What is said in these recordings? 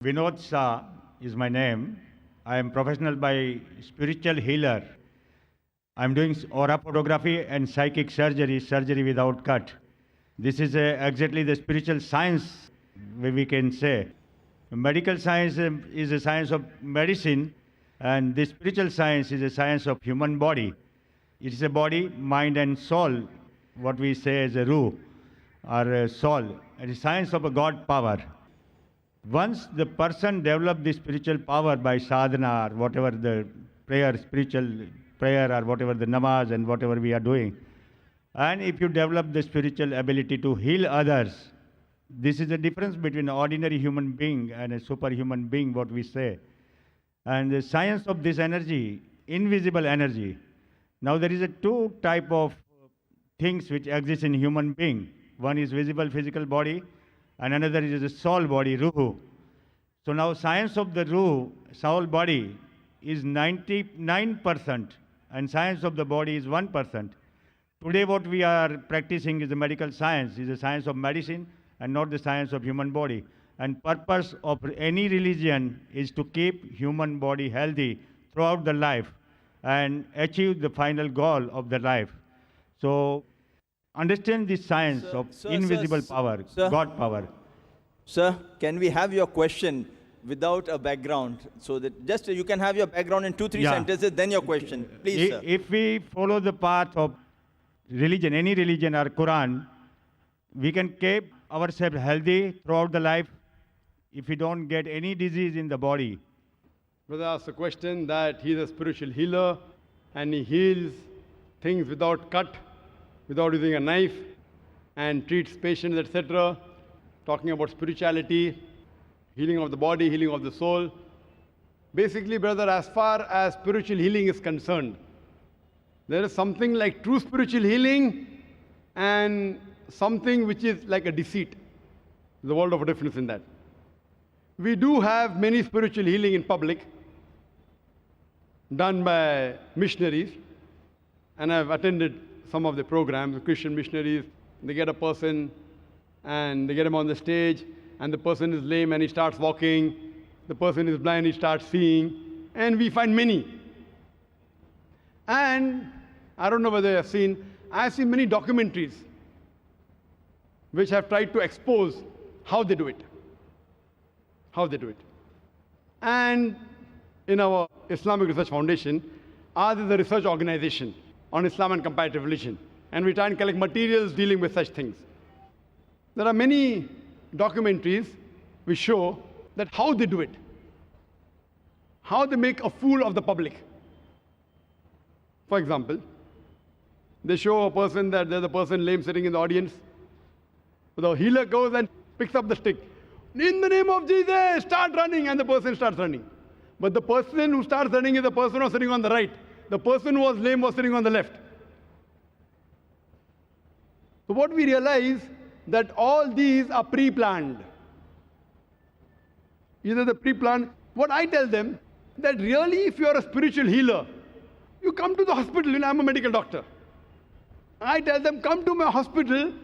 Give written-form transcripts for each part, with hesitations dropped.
Vinod Shah is my name. I am professional by spiritual healer. I'm doing aura photography and psychic surgery, surgery without cut. This is exactly the spiritual science, we can say. Medical science is a science of medicine, and the spiritual science is a science of human body. It is a body, mind, and soul, what we say as a Ruh, or a soul. It is science of a God power. Once the person develops the spiritual power by sadhana or whatever the prayer, spiritual prayer or whatever the namaz and whatever we are doing, and if you develop the spiritual ability to heal others, this is the difference between an ordinary human being and a superhuman being, what we say. And the science of this energy, invisible energy. Now there is a two type of things which exist in human being. One is visible physical body, and another is the soul body, Ruhu. So now science of the Ruh, soul body, is 99%, and science of the body is 1%. Today what we are practicing is the medical science, is the science of medicine and not the science of human body. And purpose of any religion is to keep human body healthy throughout the life and achieve the final goal of the life. So understand this science of invisible power, God power. Sir, can we have your question without a background? So that just you can have your background in 2-3 sentences, then your question. Please, sir. If we follow the path of religion, any religion or Quran, we can keep ourselves healthy throughout the life if we don't get any disease in the body. Brother asked a question that he's a spiritual healer and he heals things without cut, without using a knife, and treats patients, etc. Talking about spirituality, healing of the body, healing of the soul. Basically, brother, as far as spiritual healing is concerned, there is something like true spiritual healing and something which is like a deceit. There's a world of difference in that. We do have many spiritual healing in public done by missionaries, and I've attended some of the programs, the Christian missionaries. They get a person and they get him on the stage, and the person is lame and he starts walking. The person is blind, he starts seeing, and we find many. And I don't know whether you have seen, I've seen many documentaries which have tried to expose how they do it. How they do it. And in our Islamic Research Foundation, ours is a research organization on Islam and comparative religion. And we try and collect materials dealing with such things. There are many documentaries which show that how they do it. How they make a fool of the public. For example, they show a person that there's a person lame sitting in the audience. The healer goes and picks up the stick. In the name of Jesus, start running, and the person starts running. But the person who starts running is the person who was sitting on the right. The person who was lame was sitting on the left. So what we realize that all these are pre-planned. Either the pre-planned. What I tell them, that really if you are a spiritual healer, you come to the hospital, I'm a medical doctor. I tell them, come to my hospital,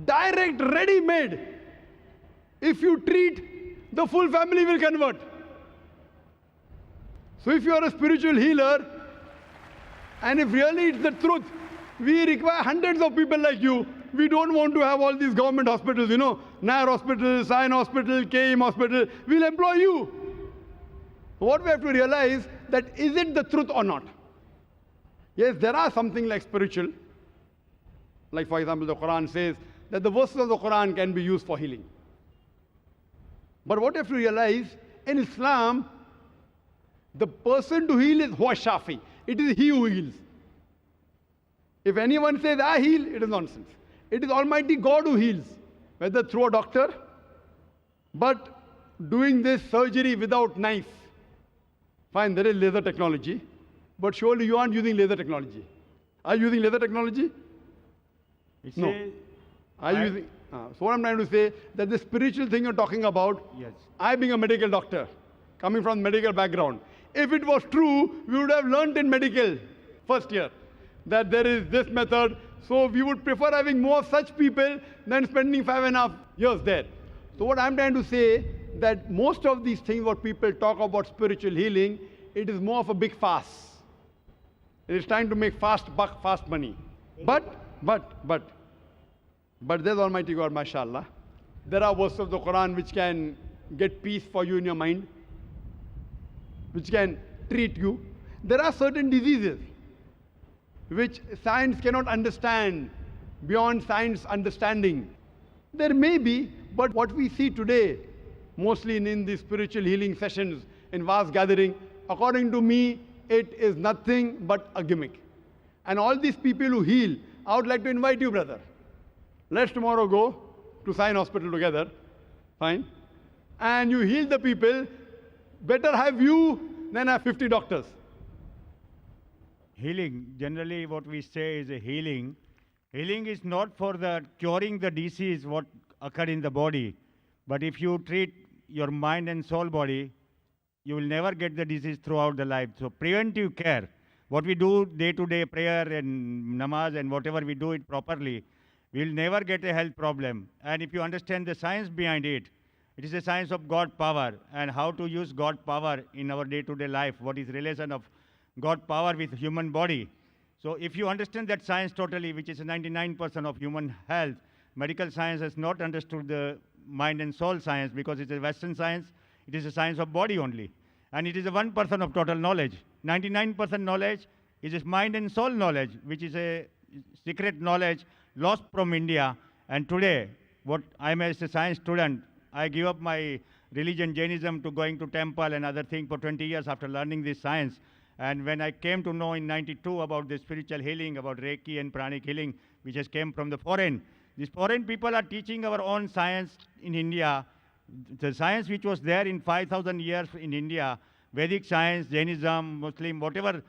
direct, ready-made. If you treat, the full family will convert. So if you are a spiritual healer, and if really it's the truth, we require hundreds of people like you. We don't want to have all these government hospitals, Nair Hospital, Sion Hospital, KM Hospital. We'll employ you. What we have to realize, that is it the truth or not? Yes, there are something like spiritual. Like for example, the Quran says that the verses of the Quran can be used for healing. But what you have to realize, in Islam, the person to heal is Huwa Shafi. It is he who heals. If anyone says, I heal, it is nonsense. It is Almighty God who heals, whether through a doctor, but doing this surgery without knife. Fine, there is laser technology, but surely you aren't using laser technology. Are you using laser technology? No. Are you using? So what I'm trying to say, that the spiritual thing you're talking about, Yes. I being a medical doctor, coming from medical background, if it was true, we would have learned in medical first year that there is this method. So we would prefer having more such people than spending 5.5 years there. So what I'm trying to say, that most of these things what people talk about spiritual healing, it is more of a big fast. It is trying to make fast buck, fast money. But there's Almighty God, mashallah. There are verses of the Quran which can get peace for you in your mind, which can treat you. There are certain diseases which science cannot understand, beyond science understanding. There may be, but what we see today, mostly in the spiritual healing sessions, in vast gathering, according to me, it is nothing but a gimmick. And all these people who heal, I would like to invite you, brother. Let's tomorrow go to Sion Hospital together, fine? And you heal the people, better have you than have 50 doctors. Healing, generally what we say is a healing. Healing is not for the curing the disease what occurred in the body, but if you treat your mind and soul body, you will never get the disease throughout the life. So preventive care, what we do day-to-day prayer and namaz and whatever we do it properly, we will never get a health problem. And if you understand the science behind it, it is a science of God power and how to use God power in our day-to-day life, what is relation of God power with human body. So if you understand that science totally, which is 99% of human health, medical science has not understood the mind and soul science because it's a Western science, it is a science of body only. And it is a 1% of total knowledge. 99% knowledge is a mind and soul knowledge, which is a secret knowledge lost from India. And today, what I am as a science student, I give up my religion, Jainism, to going to temple and other things for 20 years after learning this science. And when I came to know in 92 about the spiritual healing, about Reiki and pranic healing, which has came from the foreign, these foreign people are teaching our own science in India. The science which was there in 5,000 years in India, Vedic science, Jainism, Muslim, whatever,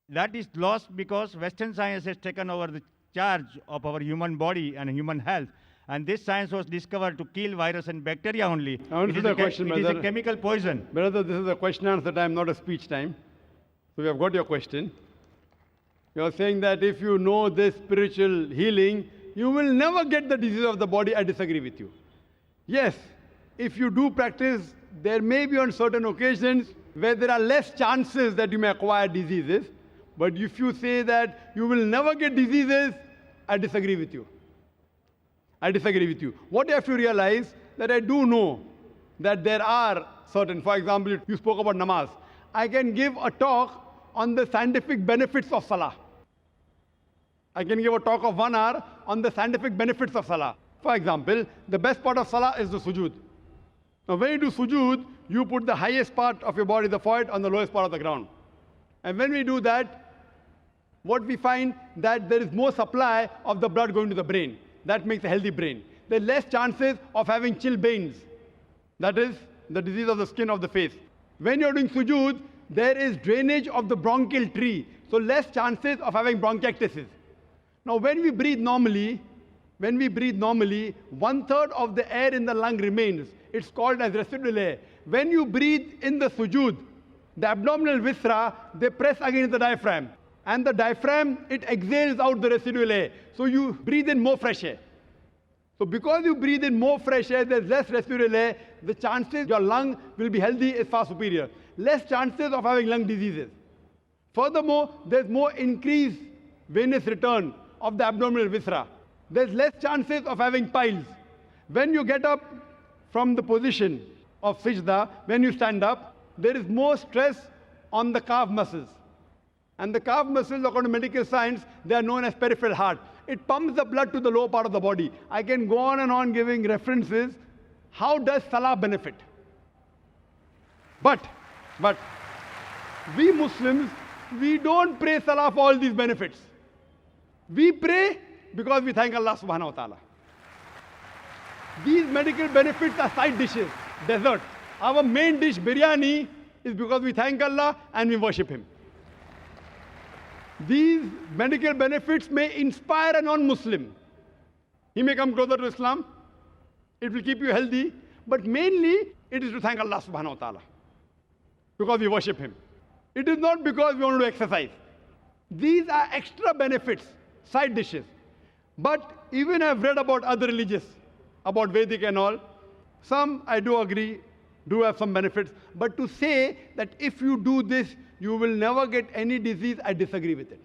that is lost because Western science has taken over the charge of our human body and human health. And this science was discovered to kill virus and bacteria only. Answer the question, it is brother. a chemical poison. Brother, this is a question answer time, not a speech time. So we have got your question. You are saying that if you know this spiritual healing, you will never get the disease of the body. I disagree with you. Yes, if you do practice, there may be on certain occasions where there are less chances that you may acquire diseases. But if you say that you will never get diseases, I disagree with you. I disagree with you. What you have to realize that I do know that there are certain, for example, you spoke about namaz. I can give a talk on the scientific benefits of salah. I can give a talk of 1 hour on the scientific benefits of salah. For example, the best part of salah is the sujood. Now when you do sujood, you put the highest part of your body, the forehead, on the lowest part of the ground. And when we do that, what we find that there is more supply of the blood going to the brain. That makes a healthy brain. There are less chances of having chilblains. That is the disease of the skin of the face. When you're doing sujood, there is drainage of the bronchial tree. So less chances of having bronchiectasis. Now when we breathe normally, 1/3 of the air in the lung remains. It's called as residual air. When you breathe in the sujood, the abdominal viscera, they press against the diaphragm. And the diaphragm, it exhales out the residual air. So you breathe in more fresh air. So because you breathe in more fresh air, there's less residual air, the chances your lung will be healthy is far superior. Less chances of having lung diseases. Furthermore, there's more increased venous return of the abdominal viscera. There's less chances of having piles. When you get up from the position of sajda, when you stand up, there is more stress on the calf muscles. And the calf muscles, according to medical science, they are known as peripheral heart. It pumps the blood to the lower part of the body. I can go on and on giving references. How does salah benefit? But we Muslims, we don't pray salah for all these benefits. We pray because we thank Allah subhanahu wa ta'ala. These medical benefits are side dishes, dessert. Our main dish, biryani, is because we thank Allah and we worship Him. These medical benefits may inspire a non-Muslim. He may come closer to Islam. It will keep you healthy. But mainly, it is to thank Allah subhanahu wa ta'ala. Because we worship Him. It is not because we want to exercise. These are extra benefits, side dishes. But even I've read about other religions, about Vedic and all. Some, I do agree, do have some benefits. But to say that if you do this, you will never get any disease, I disagree with it.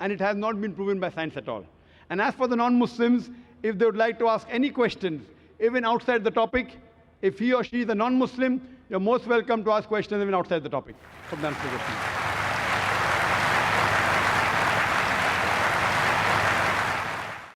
And it has not been proven by science at all. And as for the non-Muslims, if they would like to ask any questions, even outside the topic, if he or she is a non-Muslim, you're most welcome to ask questions even outside the topic. Hope that answers your question.